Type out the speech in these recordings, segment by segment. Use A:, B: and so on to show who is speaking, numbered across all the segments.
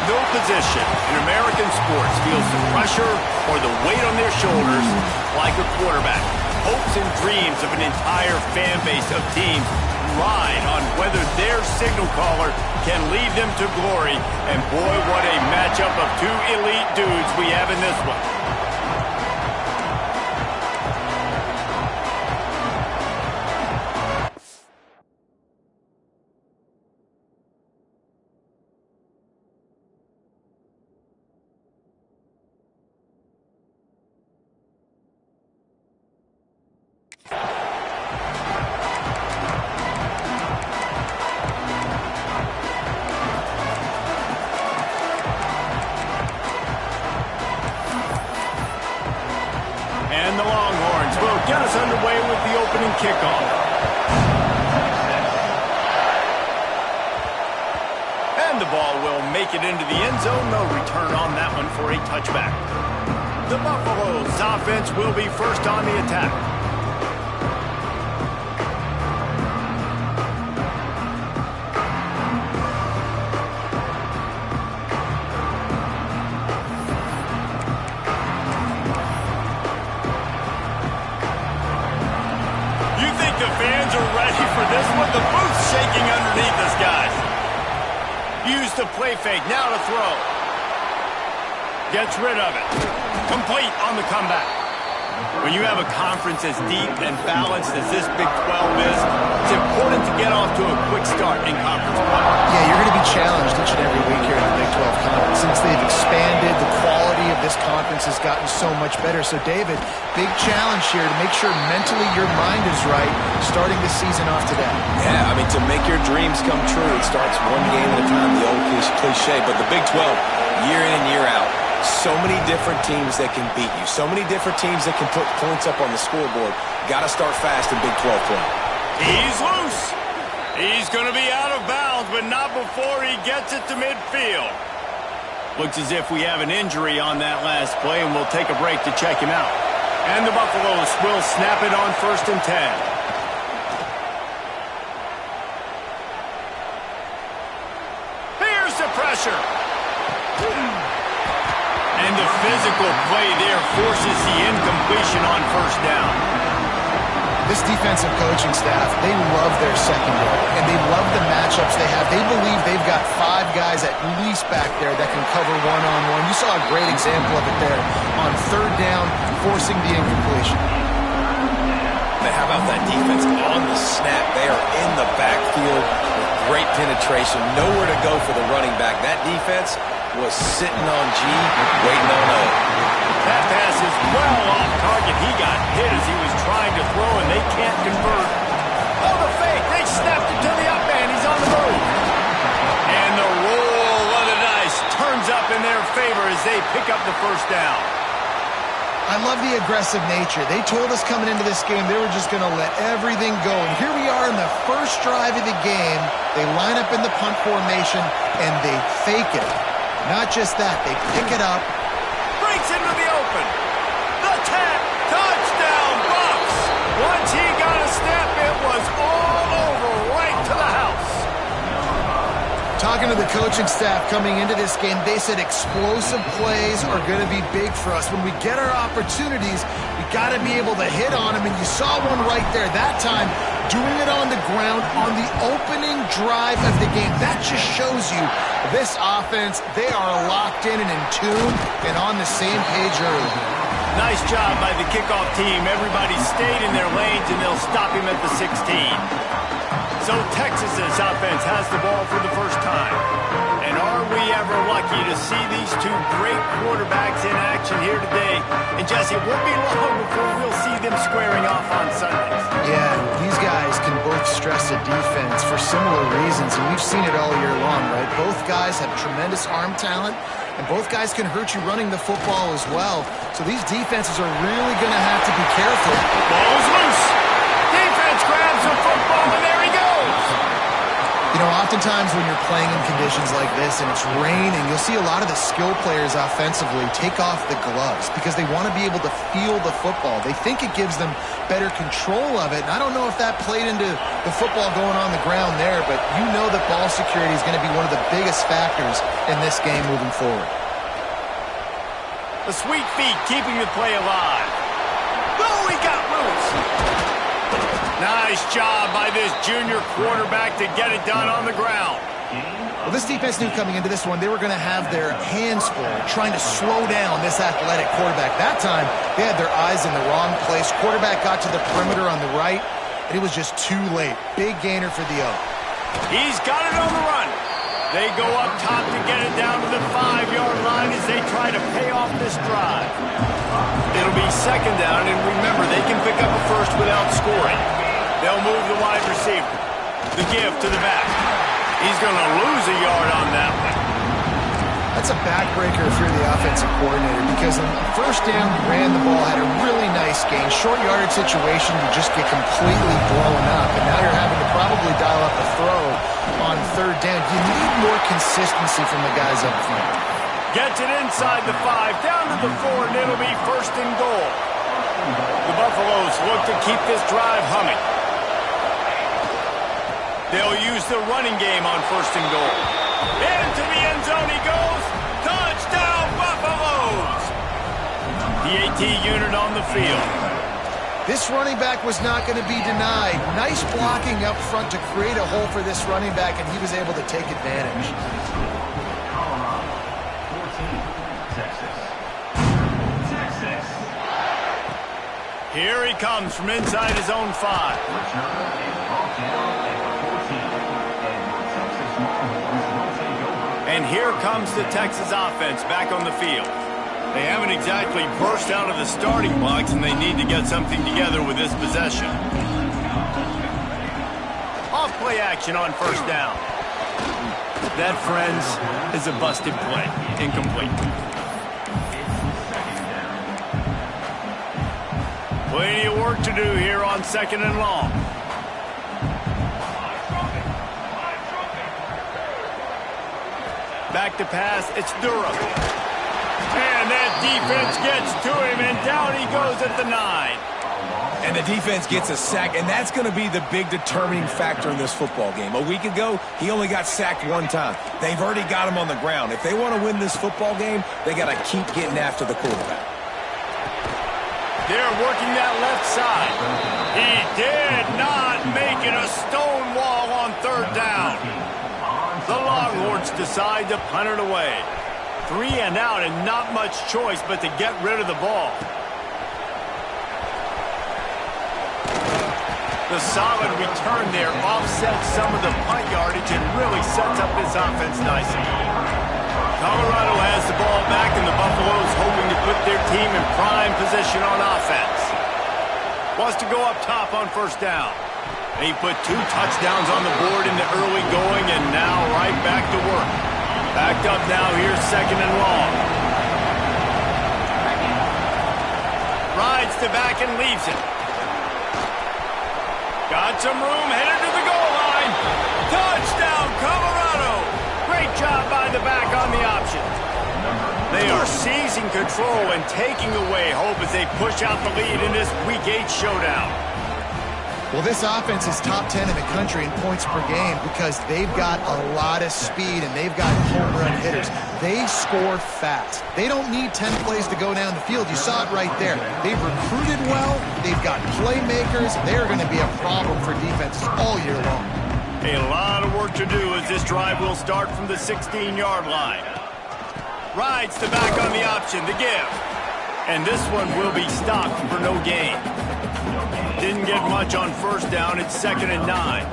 A: No position in American sports feels the pressure or the weight on their shoulders like a quarterback. Hopes and dreams of an entire fan base of teams ride on whether their signal caller can lead them to glory. And boy, what a matchup of two elite dudes we have in this one. And the Longhorns will get us underway with the opening kickoff. And the ball will make it into the end zone. No return on that one for a touchback. The Buffaloes offense will be first on the attack. Ready for this one. The booth's shaking underneath us, guys. Use the play fake. Now to throw. Gets rid of it. Complete on the comeback. When you have a conference as deep and balanced as this Big 12 is, it's important to get off to a quick start in conference play.
B: Yeah, you're going to be challenged each and every week here in the Big 12 Conference. Since they've expanded, the quality of this conference has gotten so much better. So, David, big challenge here to make sure mentally your mind is right starting this season off today.
C: Yeah, I mean, to make your dreams come true, it starts one game at a time, the old cliche. But the Big 12, year in and year out, so many different teams that can beat you. So many different teams that can put points up on the scoreboard. Got to start fast in Big 12 play.
A: He's loose. He's going to be out of bounds, but not before he gets it to midfield. Looks as if we have an injury on that last play, and we'll take a break to check him out. And the Buffaloes will snap it on 1st and 10. Here's the pressure. And the physical play there forces the incompletion on 1st down.
B: This defensive coaching staff, they love their secondary, and they love the matchups they have. They believe they've got 5 guys at least back there that can cover one-on-one. You saw a great example of it there on 3rd down, forcing the incompletion.
C: But how about that defense on the snap? They are in the backfield with great penetration, nowhere to go for the running back. That defense was sitting on G, waiting on O.
A: That pass is well off target. He got hit as he was trying to throw, and they can't convert. Oh, the fake. They snapped it to the up man. He's on the move. And the roll of the dice turns up in their favor as they pick up the 1st down.
B: I love the aggressive nature. They told us coming into this game they were just going to let everything go. And here we are in the first drive of the game. They line up in the punt formation, and they fake it. Not just that, they pick it up.
A: Breaks into the open. The tap. Touchdown, Bucks. Once he got a step, it was all over right to the house.
B: Talking to the coaching staff coming into this game, they said explosive plays are going to be big for us. When we get our opportunities, we got to be able to hit on them, and you saw one right there that time, doing it on the ground on the opening drive of the game. That just shows you this offense, they are locked in and in tune and on the same page early.
A: Nice job by the kickoff team. Everybody stayed in their lanes, and they'll stop him at the 16. So Texas's offense has the ball for the first time. And are we ever lucky to see these two great quarterbacks in action here today? And Jesse, it won't be long before we'll see them squaring off on Sundays.
B: Yeah, these guys can both stress a defense for similar reasons, and we've seen it all year long, right? Both guys have tremendous arm talent, and both guys can hurt you running the football as well. So these defenses are really going to have to be careful.
A: Ball's loose. Defense grabs the football, and there he goes.
B: You know, know, oftentimes when you're playing in conditions like this and it's raining, you'll see a lot of the skill players offensively take off the gloves because they want to be able to feel the football. They think it gives them better control of it. And I don't know if that played into the football going on the ground there, but you know that ball security is going to be one of the biggest factors in this game moving forward.
A: The sweet feet keeping the play alive. Oh, he got loose. Nice job by this junior quarterback to get it done on the ground.
B: Well, this defense knew coming into this one they were going to have their hands full trying to slow down this athletic quarterback. That time, they had their eyes in the wrong place. Quarterback got to the perimeter on the right, and it was just too late. Big gainer for the Oak.
A: He's got it on the run. They go up top to get it down to the 5-yard line as they try to pay off this drive. It'll be second down, and remember, they can pick up a first without scoring. They'll move the wide receiver. The give to the back. He's going to lose a yard on that one.
B: That's a backbreaker if you're the offensive coordinator because on first down, you ran the ball, had a really nice gain. Short yardage situation, you just get completely blown up, and now you're having to probably dial up a throw on third down. You need more consistency from the guys up front.
A: Gets it inside the 5, down to the 4, and it'll be first and goal. The Buffaloes look to keep this drive humming. They'll use the running game on first and goal. Into the end zone he goes. Touchdown, Buffaloes! The AT unit on the field.
B: This running back was not going to be denied. Nice blocking up front to create a hole for this running back, and he was able to take advantage.
A: Here he comes from inside his own 5. And here comes the Texas offense back on the field. They haven't exactly burst out of the starting blocks, and they need to get something together with this possession. Off play action on first down. That, friends, is a busted play. Incomplete. Plenty of work to do here on second and long. Back to pass, it's Durham. And that defense gets to him, and down he goes at the 9.
C: And the defense gets a sack, and that's going to be the big determining factor in this football game. A week ago, he only got sacked one time. They've already got him on the ground. If they want to win this football game, they got to keep getting after the quarterback.
A: They're working that left side. He did not make it a stone wall on third down. The Longhorns decide to punt it away. 3 and out and not much choice but to get rid of the ball. The solid return there offsets some of the punt yardage and really sets up this offense nicely. Colorado has the ball back, and the Buffaloes hoping to put their team in prime position on offense. Wants to go up top on first down. He put 2 touchdowns on the board in the early going, and now right back to work. Backed up now, here's second and long. Rides to back and leaves it. Got some room, headed to the goal line. Touchdown, Colorado! Great job by the back on the option. They are seizing control and taking away hope as they push out the lead in this Week 8 showdown.
B: Well, this offense is top 10 in the country in points per game because they've got a lot of speed and they've got home run hitters. They score fast. They don't need 10 plays to go down the field. You saw it right there. They've recruited well. They've got playmakers. They're going to be a problem for defenses all year long.
A: A lot of work to do as this drive will start from the 16-yard line. Rides to back on the option, the give. And this one will be stopped for no gain. Didn't get much on first down. It's second and 9.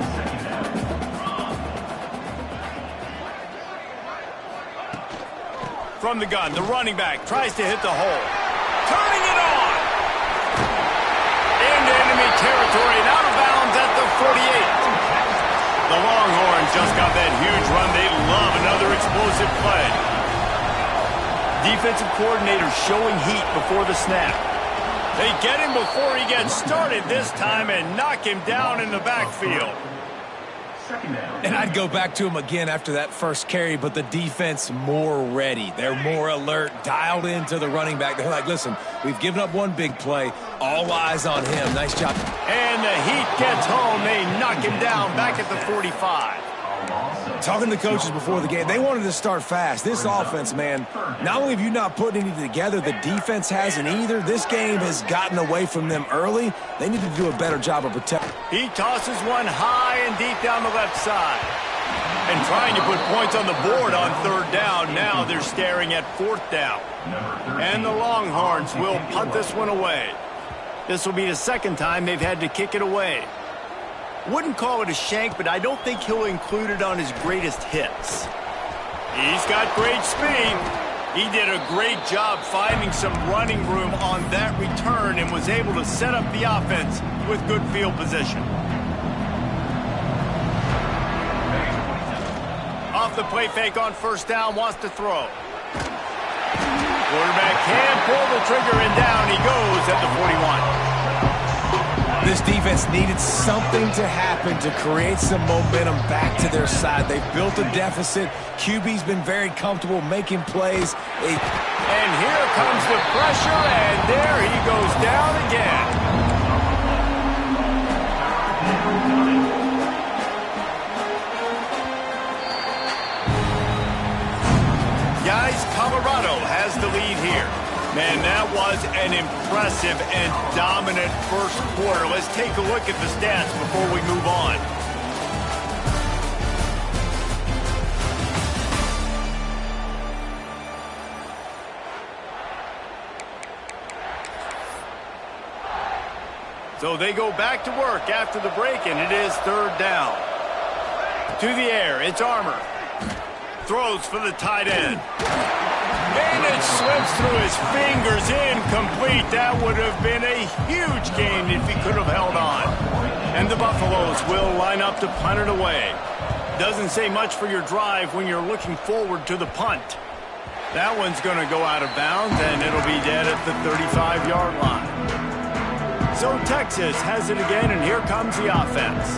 A: From the gun, the running back tries to hit the hole. Turning it on! Into enemy territory and out of bounds at the 48. The Longhorns just got that huge run. They love another explosive play. Defensive coordinator showing heat before the snap. They get him before he gets started this time and knock him down in the backfield.
C: And I'd go back to him again after that first carry, but the defense more ready. They're more alert, dialed into the running back. They're like, listen, we've given up one big play. All eyes on him. Nice job.
A: And the heat gets home. They knock him down back at the 45.
C: Talking to coaches before the game, they wanted to start fast. This offense, man, not only have you not put anything together, the defense hasn't either. This game has gotten away from them early. They need to do a better job of protecting.
A: He tosses one high and deep down the left side. And trying to put points on the board on third down. Now they're staring at fourth down. And the Longhorns will punt this one away. This will be the second time they've had to kick it away. Wouldn't call it a shank, but I don't think he'll include it on his greatest hits. He's got great speed. He did a great job finding some running room on that return and was able to set up the offense with good field position. Off the play fake on first down, wants to throw. Quarterback can pull the trigger and down he goes at the 41.
C: This defense needed something to happen to create some momentum back to their side. They've built a deficit. QB's been very comfortable making plays.
A: And here comes the pressure, and there he goes down again. Guys, Colorado has the lead here. Man, that was an impressive and dominant first quarter. Let's take a look at the stats before we move on. So they go back to work after the break, and it is third down. To the air, it's Armour. Throws for the tight end. And it slips through his fingers, incomplete. That would have been a huge gain if he could have held on. And the Buffaloes will line up to punt it away. Doesn't say much for your drive when you're looking forward to the punt. That one's going to go out of bounds, and it'll be dead at the 35-yard line. So Texas has it again, and here comes the offense.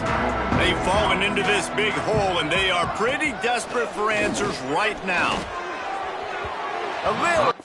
A: They've fallen into this big hole, and they are pretty desperate for answers right now. A little.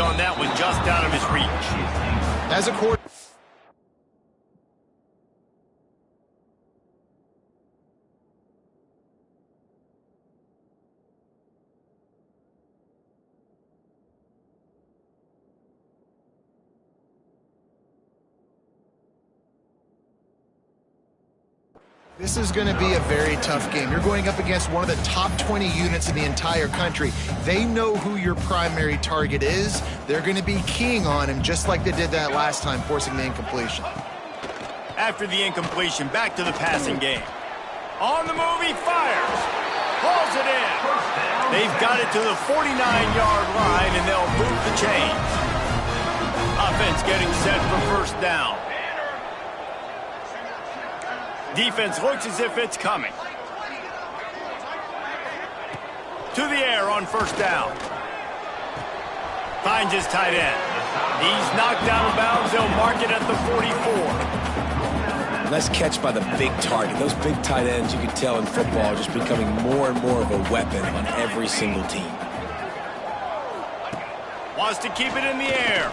A: on that was just out of his reach.
B: As a quarterback, this is going to be a very tough game. You're going up against one of the top 20 units in the entire country. They know who your primary target is. They're going to be keying on him just like they did that last time, forcing the incompletion.
A: After the incompletion, back to the passing game. On the move, he fires. Hauls it in. They've got it to the 49-yard line, and they'll move the chains. Offense getting set for first down. Defense looks as if it's coming. To the air on first down. Finds his tight end. He's knocked out of bounds. They'll mark it at the 44.
C: Nice catch by the big target. Those big tight ends, you can tell in football, are just becoming more and more of a weapon on every single team.
A: Wants to keep it in the air.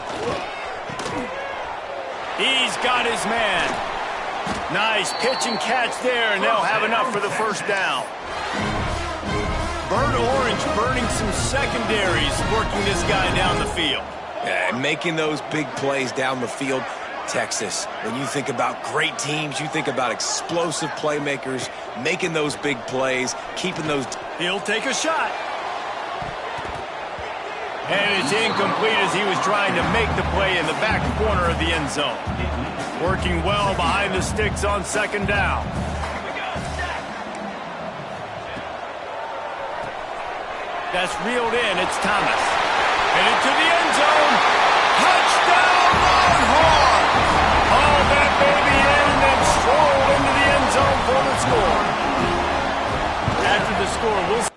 A: He's got his man. Nice pitch and catch there, and they'll have enough for the first down. Burnt Orange burning some secondaries, working this guy down the field.
C: Yeah, and making those big plays down the field. Texas, when you think about great teams, you think about explosive playmakers, making those big plays, keeping those...
A: He'll take a shot. And it's incomplete as he was trying to make the play in the back corner of the end zone. Working well behind the sticks on second down. That's reeled in. It's Thomas. Headed to the end zone. Touchdown, Longhorns! Haul that baby in and then stroll into the end zone for the score. After the score, we'll see.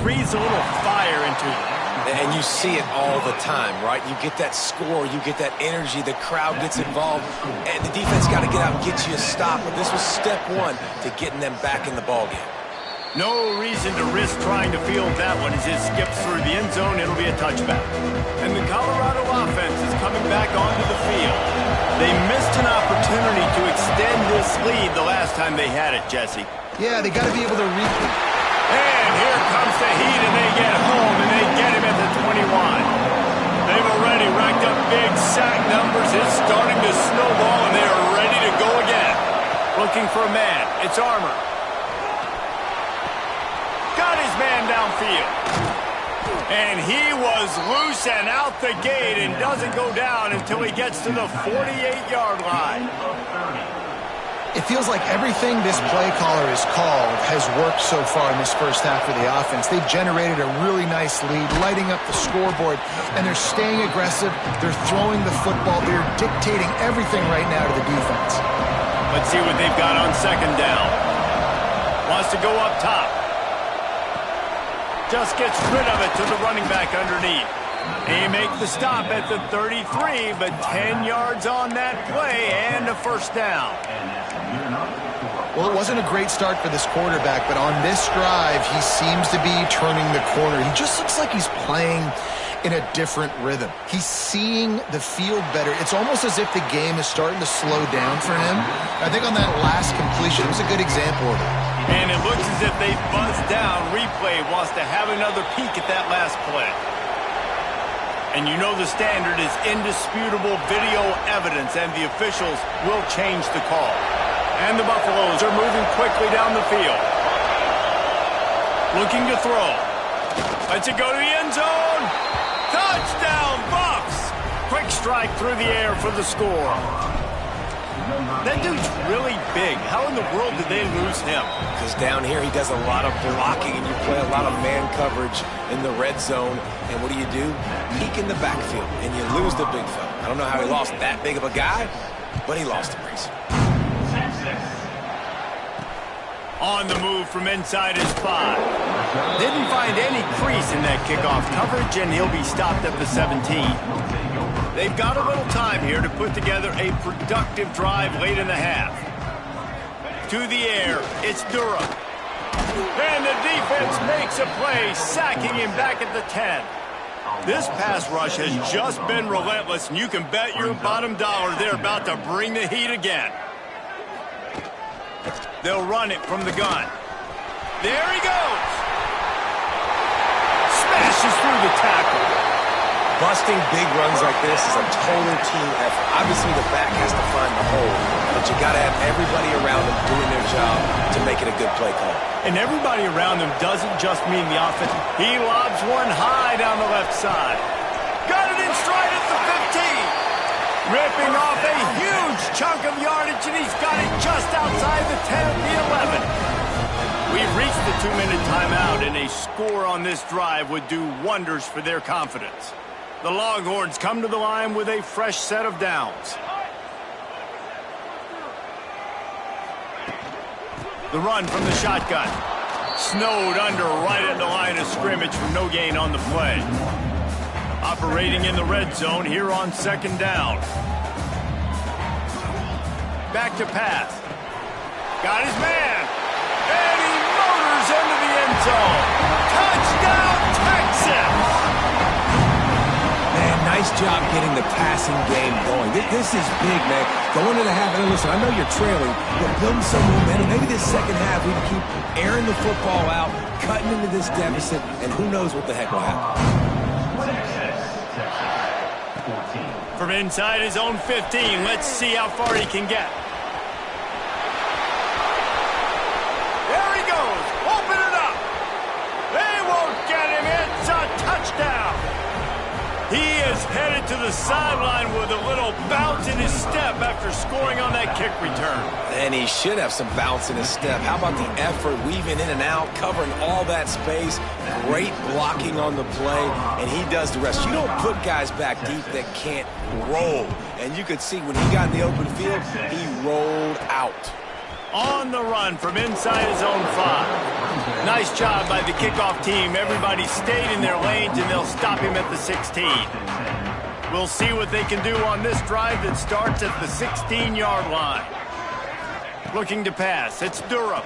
A: Breathes a little fire into them.
C: And you see it all the time, right? You get that score, you get that energy, the crowd gets involved, and the defense got to get out and get you a stop. But this was step one to getting them back in the ballgame.
A: No reason to risk trying to field that one as it skips through the end zone. It'll be a touchback. And the Colorado offense is coming back onto the field. They missed an opportunity to extend this lead the last time they had it, Jesse.
B: Yeah, they got to be able to repeat.
A: And here comes the heat, and they get home, and they get him at the 21. They've already racked up big sack numbers. It's starting to snowball, and they are ready to go again. Looking for a man. It's Armour. Got his man downfield. And he was loose and out the gate and doesn't go down until he gets to the 48-yard line.
B: It feels like everything this play caller has called has worked so far in this first half of the offense. They've generated a really nice lead, lighting up the scoreboard, and they're staying aggressive. They're throwing the football. They're dictating everything right now to the defense.
A: Let's see what they've got on second down. Wants to go up top. Just gets rid of it to the running back underneath. They make the stop at the 33, but 10 yards on that play and a first down.
B: Well, it wasn't a great start for this quarterback, but on this drive, he seems to be turning the corner. He just looks like he's playing in a different rhythm. He's seeing the field better. It's almost as if the game is starting to slow down for him. I think on that last completion, it was a good example of it.
A: And it looks as if they buzzed down. Replay wants to have another peek at that last play. And you know the standard is indisputable video evidence, and the officials will change the call. And the Buffaloes are moving quickly down the field. Looking to throw. Lets it go to the end zone. Touchdown, Buffs! Quick strike through the air for the score. That dude's really big. How in the world did they lose him?
C: Because down here he does a lot of blocking, and you play a lot of man coverage in the red zone. And what do? Peek in the backfield, and you lose the big fella. I don't know how he lost that big of a guy, but he lost him, Reese.
A: On the move from inside his 5. Didn't find any crease in that kickoff coverage, and he'll be stopped at the 17. They've got a little time here to put together a productive drive late in the half. To the air, it's Durham. And the defense makes a play, sacking him back at the 10. This pass rush has just been relentless, and you can bet your bottom dollar they're about to bring the heat again. They'll run it from the gun. There he goes. Smashes through the tackle.
C: Busting big runs like this is a total team effort. Obviously, the back has to find the hole, but you got to have everybody around them doing their job to make it a good play call.
A: And everybody around them doesn't just mean the offense. He lobs one high down the left side. Got it in stride at the 15. Ripping off a huge chunk of yardage, and he's got it just outside the 10 of the 11. We've reached the 2-minute timeout, and a score on this drive would do wonders for their confidence. The Longhorns come to the line with a fresh set of downs. The run from the shotgun. Snowed under right at the line of scrimmage for no gain on the play. Operating in the red zone here on second down. Back to pass. Got his man. And he motors into the end zone. Touchdown, Texas!
C: Nice job getting the passing game going. This is big, man. Going into the half, and listen, I know you're trailing, but building some momentum. Maybe this second half we can keep airing the football out, cutting into this deficit, and who knows what the heck will happen.
A: From inside his own 15, let's see how far he can get. There he goes. Open it up. They won't get him. It's a touchdown. He is headed to the sideline with a little bounce in his step after scoring on that kick return.
C: And he should have some bounce in his step. How about the effort, weaving in and out, covering all that space, great blocking on the play, and he does the rest. You don't put guys back deep that can't roll. And you could see when he got in the open field, he rolled out.
A: On the run from inside his own 5. Nice job by the kickoff team. Everybody stayed in their lanes, and they'll stop him at the 16. We'll see what they can do on this drive that starts at the 16-yard line. Looking to pass. It's Durham.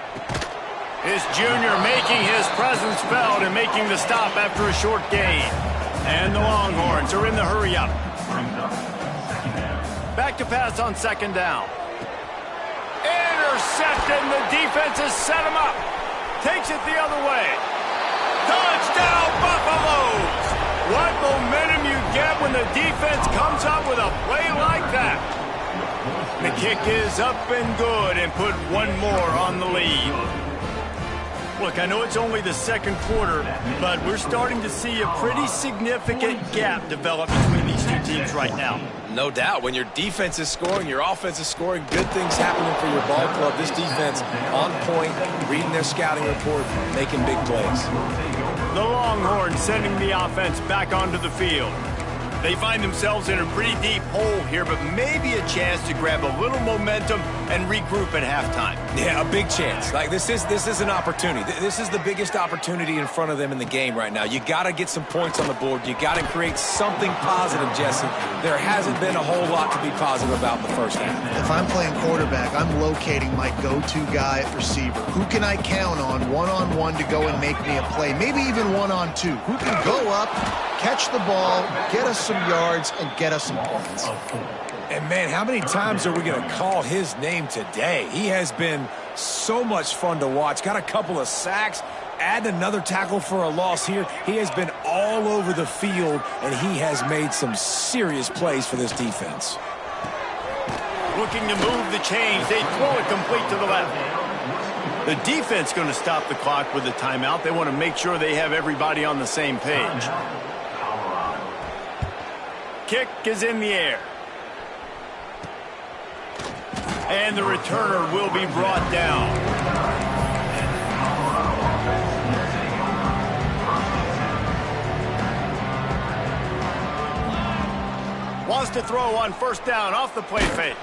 A: This junior making his presence felt and making the stop after a short gain. And the Longhorns are in the hurry-up. Back to pass on second down. Intercepted, and the defense has set him up. Takes it the other way. Touchdown, Buffaloes! What momentum you get when the defense comes up with a play like that. The kick is up and good, and put one more on the lead. Look, I know it's only the second quarter, but we're starting to see a pretty significant gap develop between these two teams right now.
C: No doubt. When your defense is scoring, your offense is scoring, good things happening for your ball club. This defense on point, reading their scouting report, making big plays.
A: The Longhorns sending the offense back onto the field. They find themselves in a pretty deep hole here, but maybe a chance to grab a little momentum and regroup at halftime.
C: Yeah, a big chance. Like this is an opportunity. This is the biggest opportunity in front of them in the game right now. You got to get some points on the board. You got to create something positive, Jesse. There hasn't been a whole lot to be positive about in the first half.
B: If I'm playing quarterback, I'm locating my go-to guy at receiver. Who can I count on one-on-one to go and make me a play? Maybe even one-on-two. Who can go up, catch the ball, get us some yards, and get us some points.
C: And, man, how many times are we going to call his name today? He has been so much fun to watch. Got a couple of sacks, add another tackle for a loss here. He has been all over the field, and he has made some serious plays for this defense.
A: Looking to move the chains. They throw it complete to the left. The defense going to stop the clock with a timeout. They want to make sure they have everybody on the same page. Kick is in the air. And the returner will be brought down. Wants to throw on first down off the play fake.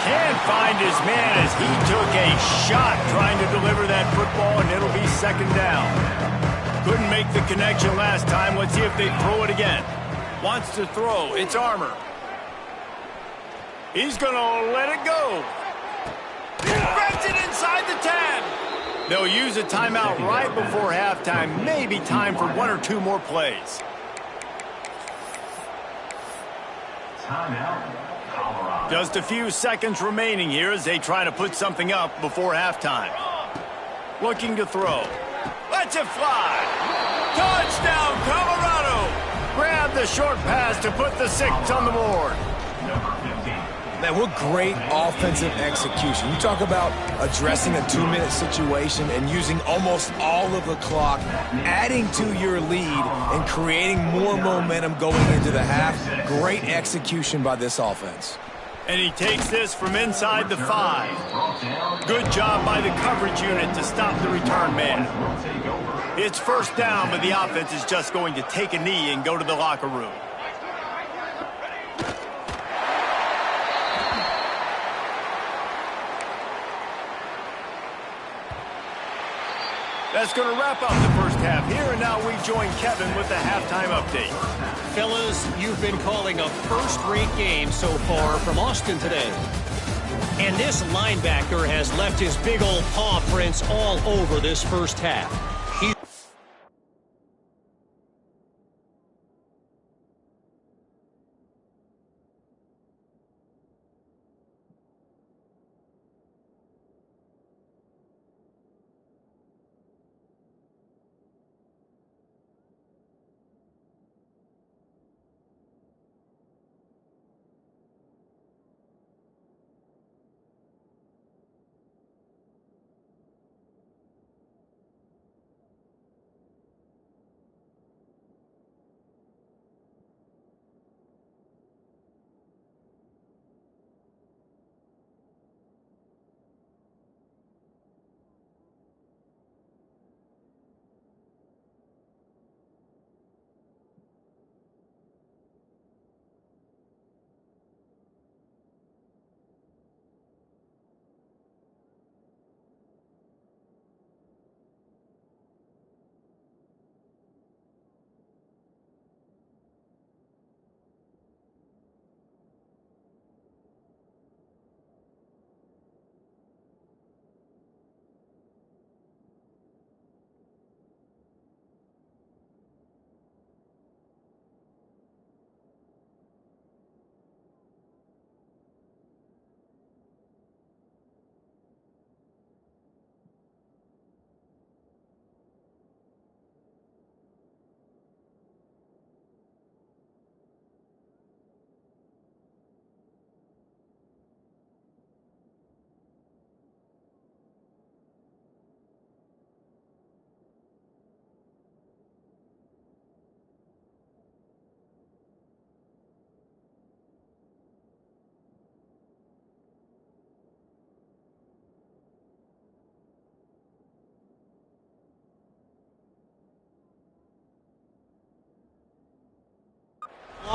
A: Can't find his man as he took a shot trying to deliver that football, and it'll be second down. Couldn't make the connection last time. Let's see if they throw it again. Wants to throw. It's Armour. He's going to let it go. Grabs it inside the 10. They'll use a timeout right before halftime. Maybe time for one or two more plays. Just a few seconds remaining here as they try to put something up before halftime. Looking to throw. Lets it fly. Touchdown, Colorado. Grab the short pass to put the 6 on the board.
C: Man, what great offensive execution. You talk about addressing a 2-minute situation and using almost all of the clock, adding to your lead and creating more momentum going into the half. Great execution by this offense.
A: And he takes this from inside the 5. Good job by the coverage unit to stop the return man. It's first down, but the offense is just going to take a knee and go to the locker room. That's going to wrap up the first half here, and now we join Kevin with the halftime update.
D: Fellas, you've been calling a first-rate game so far from Austin today. And this linebacker has left his big old paw prints all over this first half.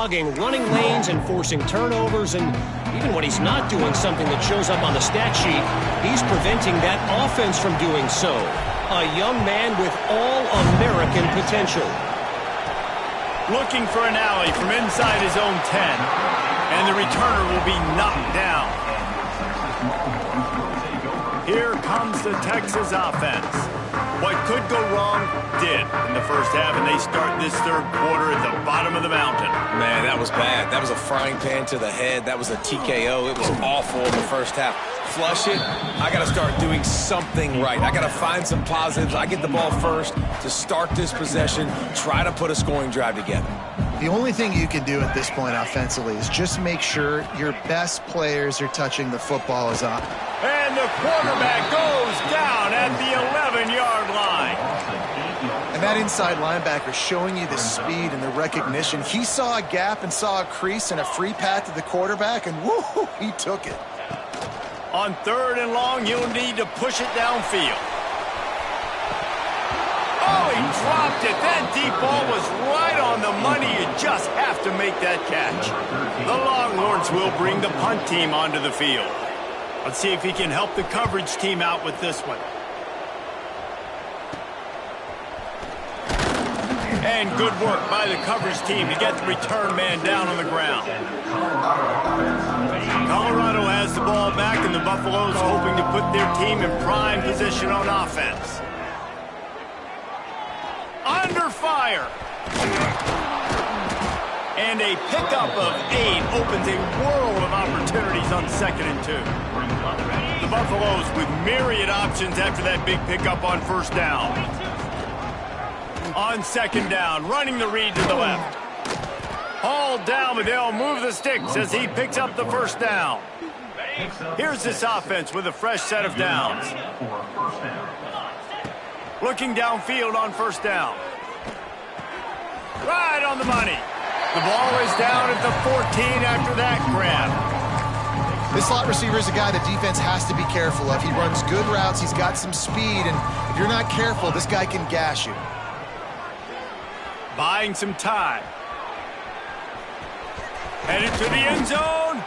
D: Clogging running lanes and forcing turnovers, and even when he's not doing something that shows up on the stat sheet, he's preventing that offense from doing so. A young man with all-American potential.
A: Looking for an alley from inside his own 10, and the returner will be knocked down. Here comes the Texas offense. What could go wrong did in the first half, and they start this third quarter at the bottom of the mountain.
C: Man, that was bad. That was a frying pan to the head. That was a TKO. It was awful in the first half. Flush it. I got to start doing something right. I got to find some positives. I get the ball first to start this possession, try to put a scoring drive together.
B: The only thing you can do at this point offensively is just make sure your best players are touching the football as often.
A: And the quarterback goes down at the 11-yard line.
B: And that inside linebacker showing you the speed and the recognition. He saw a gap and saw a crease and a free path to the quarterback, and woo, he took it.
A: On 3rd and long, you'll need to push it downfield. Oh, he dropped it. That deep ball was right on the money. You just have to make that catch. The Longhorns will bring the punt team onto the field. Let's see if he can help the coverage team out with this one. And good work by the coverage team to get the return man down on the ground. Colorado has the ball back, and the Buffaloes hoping to put their team in prime position on offense. Under fire. And a pickup of 8 opens a world of opportunities on 2nd and 2. The Buffaloes with myriad options after that big pickup on 1st down. On 2nd down, running the read to the left. Hauled down, but they'll move the sticks as he picks up the 1st down. Here's this offense with a fresh set of downs. Looking downfield on 1st down. Right on the money. The ball is down at the 14 after that grab.
B: This slot receiver is a guy the defense has to be careful of. He runs good routes. He's got some speed, and if you're not careful, this guy can gash you.
A: Buying some time. Headed to the end zone.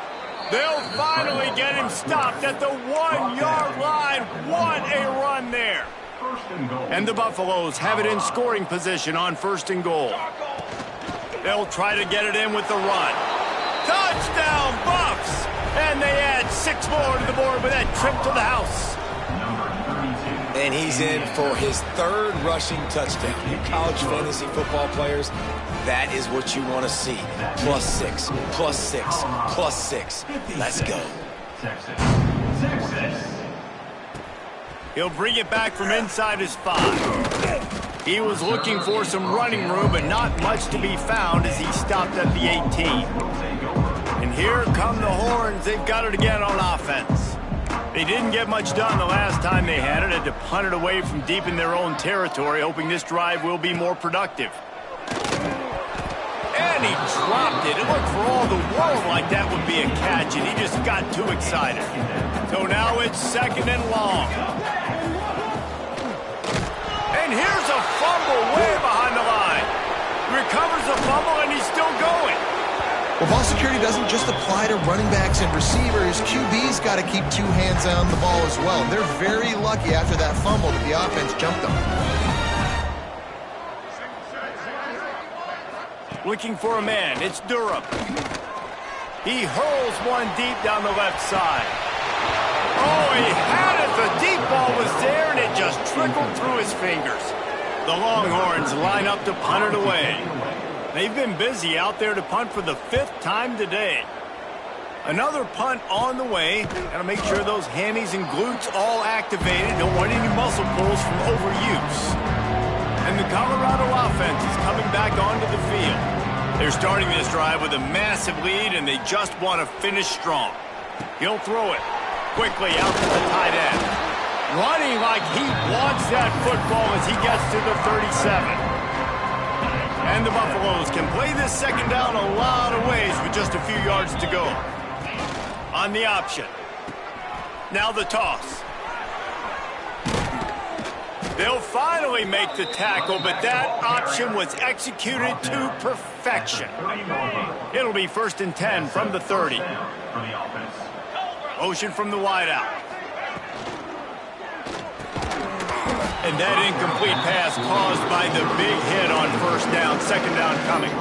A: They'll finally get him stopped at the 1-yard line. What a run there. And the Buffaloes have it in scoring position on 1st and goal. They'll try to get it in with the run. Touchdown, Buffs! And they add 6 more to the board with that trip to the house.
C: And he's in for his 3rd rushing touchdown. You college fantasy football players, that is what you want to see. +6, +6, +6. Let's go.
A: He'll bring it back from inside his 5. He was looking for some running room, but not much to be found as he stopped at the 18. And here come the Horns. They've got it again on offense. They didn't get much done the last time they had it. Had to punt it away from deep in their own territory, hoping this drive will be more productive. And he dropped it. It looked for all the world like that would be a catch, and he just got too excited. So now it's 2nd and long. And here's a fumble way behind the line. Recovers the fumble, and he's still going.
B: Well, ball security doesn't just apply to running backs and receivers. QB's got to keep 2 hands on the ball as well. They're very lucky after that fumble that the offense jumped them.
A: Looking for a man. It's Durham. He hurls one deep down the left side. Oh, he had it. The deep ball was there, and it just trickled through his fingers. The Longhorns line up to punt it away. They've been busy out there to punt for the 5th time today. Another punt on the way. Got to make sure those hammies and glutes all activated. Don't want any muscle pulls from overuse. And the Colorado offense is coming back onto the field. They're starting this drive with a massive lead, and they just want to finish strong. He'll throw it quickly out to the tight end. Running like he wants that football as he gets to the 37. And the Buffaloes can play this 2nd down a lot of ways with just a few yards to go. On the option. Now the toss. They'll finally make the tackle, but that option was executed to perfection. It'll be 1st and 10 from the 30. Motion from the wideout. And that incomplete pass caused by the big hit on 1st down. 2nd down coming.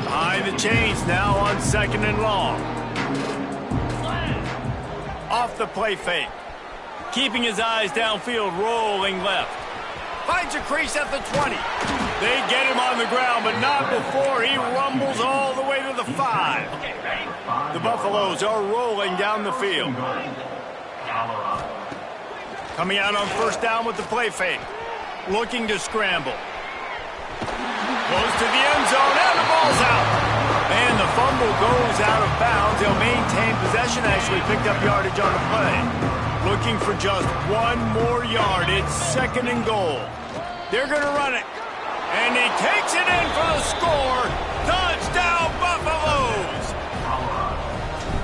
A: Behind the chains now on 2nd and long. Off the play fake. Keeping his eyes downfield, rolling left. Finds a crease at the 20. They get him on the ground, but not before he rumbles all the way to the 5. The Buffaloes are rolling down the field. Coming out on 1st down with the play fake. Looking to scramble. Goes to the end zone, and the ball's out. And the fumble goes out of bounds. They'll maintain possession, actually picked up yardage on the play. Looking for just 1 more yard. It's 2nd and goal. They're going to run it. And he takes it in for the score. Touchdown, Buffaloes!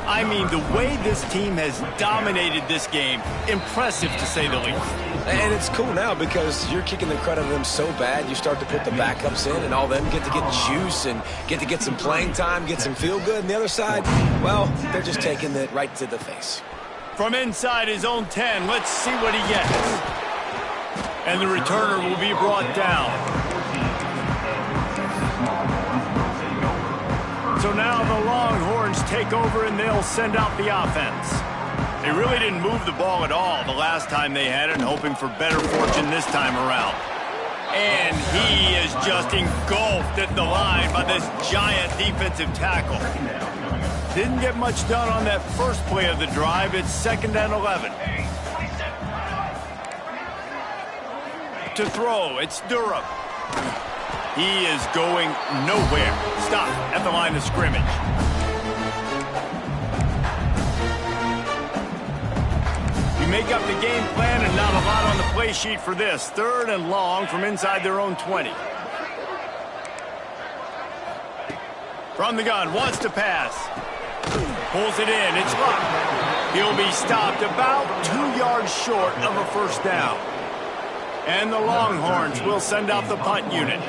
A: I mean, the way this team has dominated this game, impressive to say the least.
C: And it's cool now because you're kicking the credit of them so bad, you start to put the backups in, and all them get to get juice and get to get some playing time, get some feel good. And the other side, well, they're just taking it right to the face.
A: From inside his own 10, let's see what he gets. And the returner will be brought down. So now the Longhorns take over and they'll send out the offense. They really didn't move the ball at all the last time they had it, hoping for better fortune this time around. And he is just engulfed at the line by this giant defensive tackle. Didn't get much done on that first play of the drive. It's 2nd and 11. To throw, it's Durham. He is going nowhere. Stop at the line of scrimmage. You make up the game plan and not a lot on the play sheet for this. 3rd and long from inside their own 20. From the gun, wants to pass. Pulls it in, it's Luck. He'll be stopped about 2 yards short of a 1st down. And the Longhorns will send out the punt unit.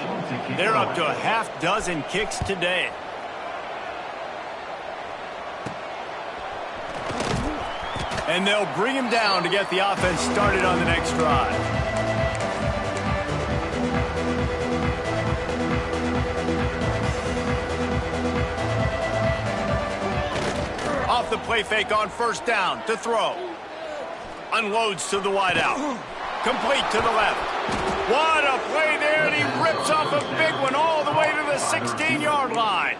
A: They're up to a half-dozen kicks today. And they'll bring him down to get the offense started on the next drive. Off the play fake on 1st down to throw. Unloads to the wideout. Complete to the left. What a play there, and he rips off a big one all the way to the 16-yard line.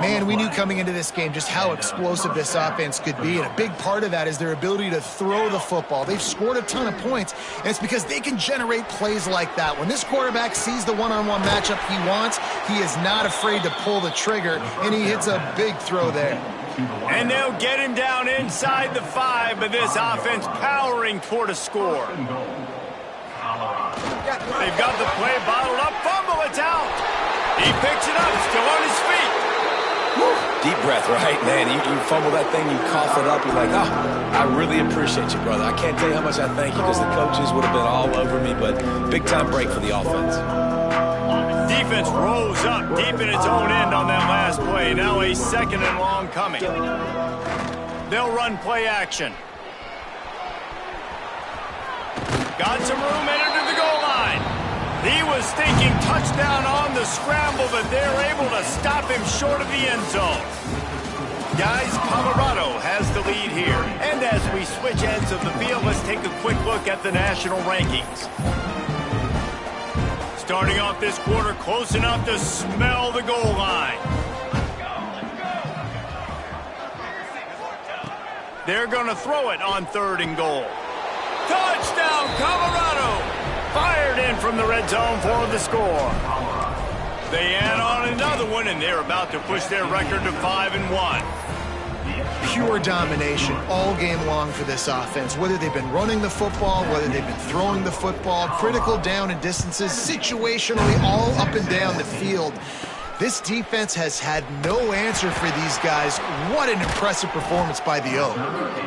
B: Man, we knew coming into this game just how explosive this offense could be, and a big part of that is their ability to throw the football. They've scored a ton of points, and it's because they can generate plays like that. When this quarterback sees the one-on-one matchup he wants, he is not afraid to pull the trigger, and he hits a big throw there.
A: And they'll get him down inside the 5, but this offense powering toward a score. They've got the play bottled up. Fumble, it's out. He picks it up, still on his feet.
C: Deep breath, right? Man, you fumble that thing, you cough it up, you're like, oh, I really appreciate you, brother. I can't tell you how much I thank you because the coaches would have been all over me, but big-time break for the offense.
A: Defense rolls up deep in its own end on that last play. Now a 2nd and long coming. They'll run play action. Got some room, entered to the goal line. He was thinking touchdown on the scramble, but they're able to stop him short of the end zone. Guys, Colorado has the lead here. And as we switch ends of the field, let's take a quick look at the national rankings. Starting off this quarter, close enough to smell the goal line. They're going to throw it on 3rd and goal. Touchdown, Colorado! Fired in from the red zone for the score. They add on another one, and they're about to push their record to 5-1.
B: Pure domination all game long for this offense. Whether they've been running the football, whether they've been throwing the football, critical down and distances, situationally all up and down the field. This defense has had no answer for these guys. What an impressive performance by the O.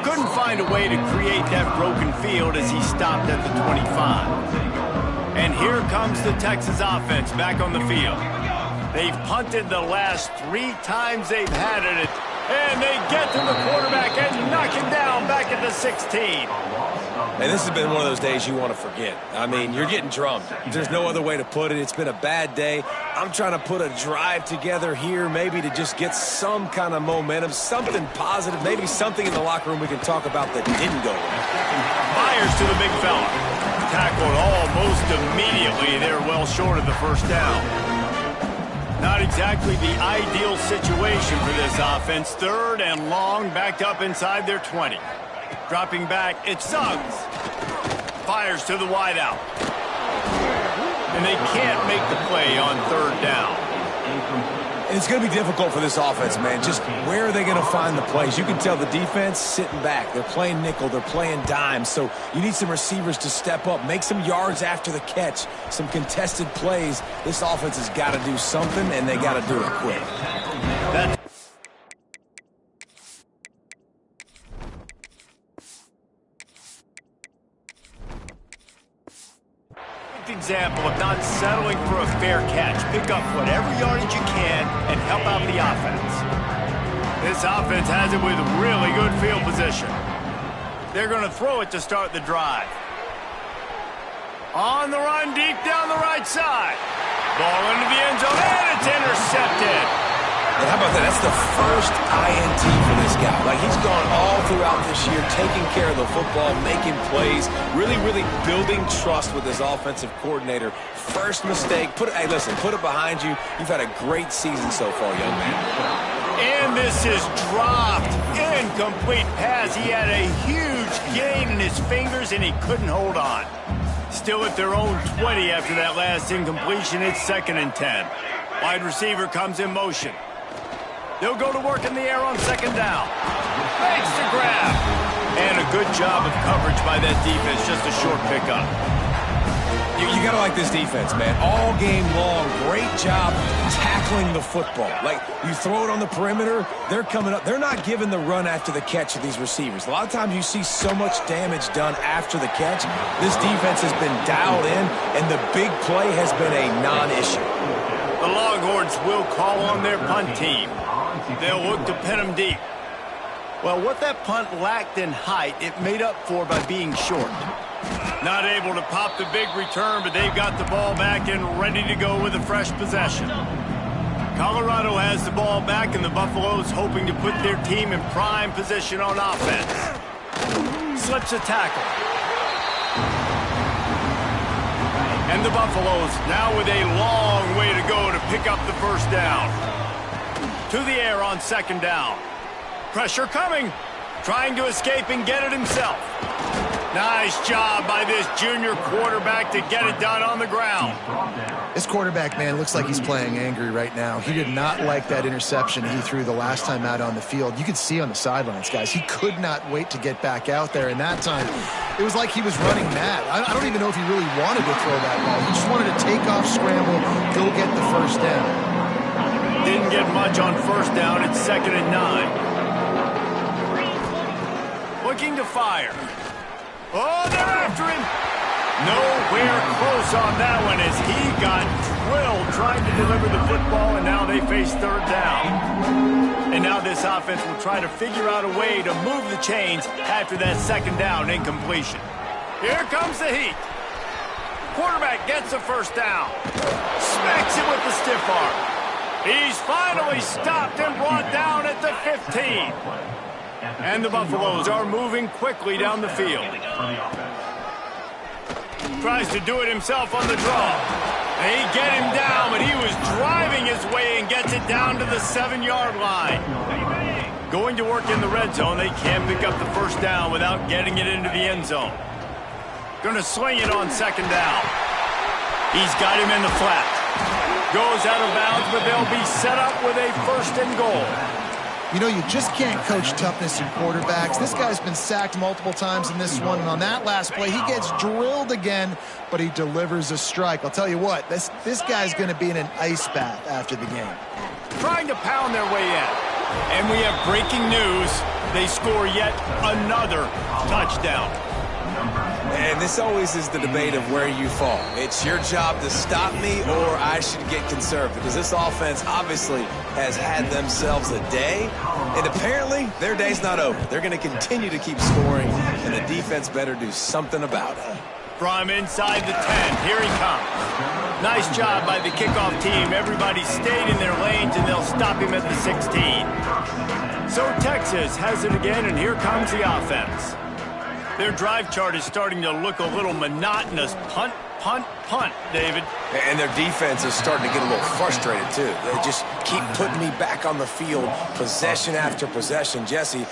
A: Couldn't find a way to create that broken field as he stopped at the 25. And here comes the Texas offense back on the field. They've punted the last 3 times they've had it, and they get to the quarterback and knock him down back at the 16.
C: And this has been one of those days you want to forget. I mean, you're getting drummed. There's no other way to put it. It's been a bad day. I'm trying to put a drive together here maybe to just get some kind of momentum, something positive, maybe something in the locker room we can talk about that didn't go well.
A: Myers to the big fella. Tackled almost immediately. They're well short of the first down. Not exactly the ideal situation for this offense. 3rd and long, backed up inside their 20. Dropping back, it's Suggs. Fires to the wideout. And they can't make the play on 3rd down.
C: It's going to be difficult for this offense, man. Just where are they going to find the plays? You can tell the defense sitting back. They're playing nickel. They're playing dime. So you need some receivers to step up, make some yards after the catch, some contested plays. This offense has got to do something, and they got to do it quick.
A: That's example of not settling for a fair catch. Pick up whatever yardage you can and help out the offense. This offense has it with really good field position. They're going to throw it to start the drive. On the run, deep down the right side. Ball into the end zone, and it's intercepted.
C: And how about that? That's the first INT for this guy. Like, he's gone all throughout this year, taking care of the football, making plays, really building trust with his offensive coordinator. First mistake. Hey, listen, put it behind you. You've had a great season so far, young man.
A: And this is dropped. Incomplete pass. He had a huge gain in his fingers, and he couldn't hold on. Still at their own 20 after that last incompletion. It's 2nd and 10. Wide receiver comes in motion. They'll go to work in the air on 2nd down. Makes the grab. And a good job of coverage by that defense. Just a short pickup.
C: You got to like this defense, man. All game long, great job tackling the football. Like, you throw it on the perimeter, they're coming up. They're not giving the run after the catch of these receivers. A lot of times you see so much damage done after the catch. This defense has been dialed in, and the big play has been a non-issue.
A: The Longhorns will call on their punt team. They'll look to pin him deep. Well, what that punt lacked in height, it made up for by being short. Not able to pop the big return, but they've got the ball back and ready to go with a fresh possession. Colorado has the ball back, and the Buffaloes hoping to put their team in prime position on offense. Slips a tackle. And the Buffaloes now with a long way to go to pick up the first down. To the air on 2nd down. Pressure coming. Trying to escape and get it himself. Nice job by this junior quarterback to get it done on the ground.
B: This quarterback, man, looks like he's playing angry right now. He did not like that interception he threw the last time out on the field. You could see on the sidelines, guys, he could not wait to get back out there. And that time, it was like he was running mad. I don't even know if he really wanted to throw that ball. He just wanted to take off, scramble, go get the first down.
A: Didn't get much on 1st down. It's 2nd and 9. Looking to fire. Oh, they're after him. Nowhere close on that one as he got drilled trying to deliver the football, and now they face 3rd down. And now this offense will try to figure out a way to move the chains after that 2nd down incompletion. Here comes the heat. Quarterback gets the first down. Smacks it with the stiff arm. He's finally stopped and brought down at the 15. And the Buffaloes are moving quickly down the field. Tries to do it himself on the draw. They get him down, but he was driving his way and gets it down to the 7-yard line. Going to work in the red zone, they can't pick up the first down without getting it into the end zone. Going to sling it on 2nd down. He's got him in the flat. Goes out of bounds, but they'll be set up with a 1st and goal.
B: You know, you just can't coach toughness in quarterbacks. This guy's been sacked multiple times in this one, and on that last play, he gets drilled again, but he delivers a strike. I'll tell you what, this guy's going to be in an ice bath after the game.
A: Trying to pound their way in. And we have breaking news. They score yet another touchdown.
C: And this always is the debate of where you fall. It's your job to stop me, or I should get conservative, because this offense obviously has had themselves a day, and apparently their day's not over. They're going to continue to keep scoring, and the defense better do something about it.
A: From inside the 10, here he comes. Nice job by the kickoff team. Everybody stayed in their lanes, and they'll stop him at the 16. So Texas has it again, and here comes the offense. Their drive chart is starting to look a little monotonous. Punt, punt, punt, David.
C: And their defense is starting to get a little frustrated, too. They just keep putting me back on the field, possession after possession. Jesse,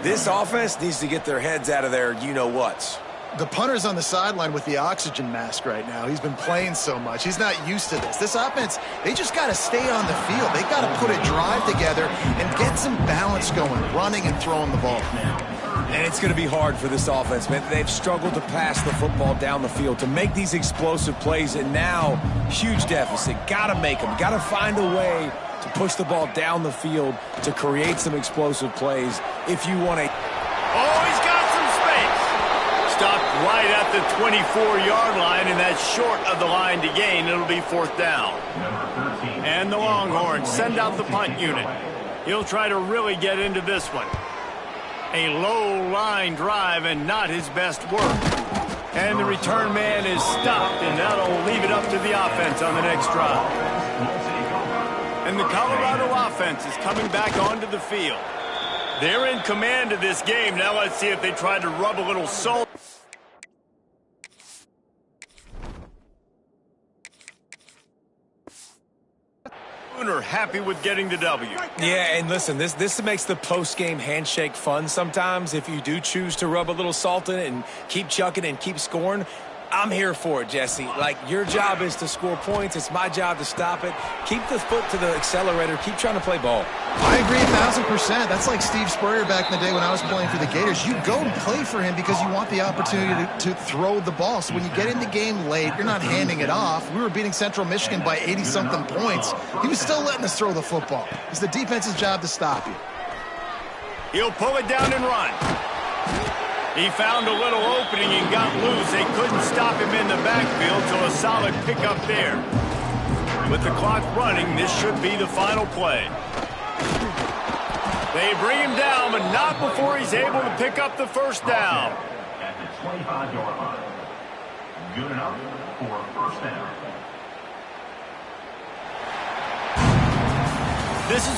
C: this offense needs to get their heads out of their you-know-whats.
B: The punter's on the sideline with the oxygen mask right now. He's been playing so much. He's not used to this. This offense, they just got to stay on the field. They got to put a drive together and get some balance going, running and throwing the ball.
C: And it's going to be hard for this offense, man. They've struggled to pass the football down the field, to make these explosive plays, and now, huge deficit. Got to make them. Got to find a way to push the ball down the field to create some explosive plays if you want to.
A: Oh, he's got some space. Stopped right at the 24-yard line, and that's short of the line to gain. It'll be 4th down. And the Longhorns send out the punt unit. He'll try to really get into this one. A low line drive and not his best work. And the return man is stopped, and that'll leave it up to the offense on the next drive. And the Colorado offense is coming back onto the field. They're in command of this game. Now let's see if they try to rub a little salt. Are happy with getting the W.
C: Yeah, and listen, this makes the post-game handshake fun sometimes. If you do choose to rub a little salt in it and keep chucking and keep scoring, I'm here for it, Jesse. Like, your job is to score points. It's my job to stop it. Keep the foot to the accelerator. Keep trying to play ball.
B: I agree 1,000%. That's like Steve Spurrier back in the day when I was playing for the Gators. You go and play for him because you want the opportunity to throw the ball. So when you get in the game late, you're not handing it off. We were beating Central Michigan by 80-something points. He was still letting us throw the football. It's the defense's job to stop you.
A: He'll pull it down and run. He found a little opening and got loose. They couldn't stop him in the backfield, so a solid pickup there. With the clock running, this should be the final play. They bring him down, but not before he's able to pick up the first down.
E: At the 25-yard line. Good enough for a first down.
A: This is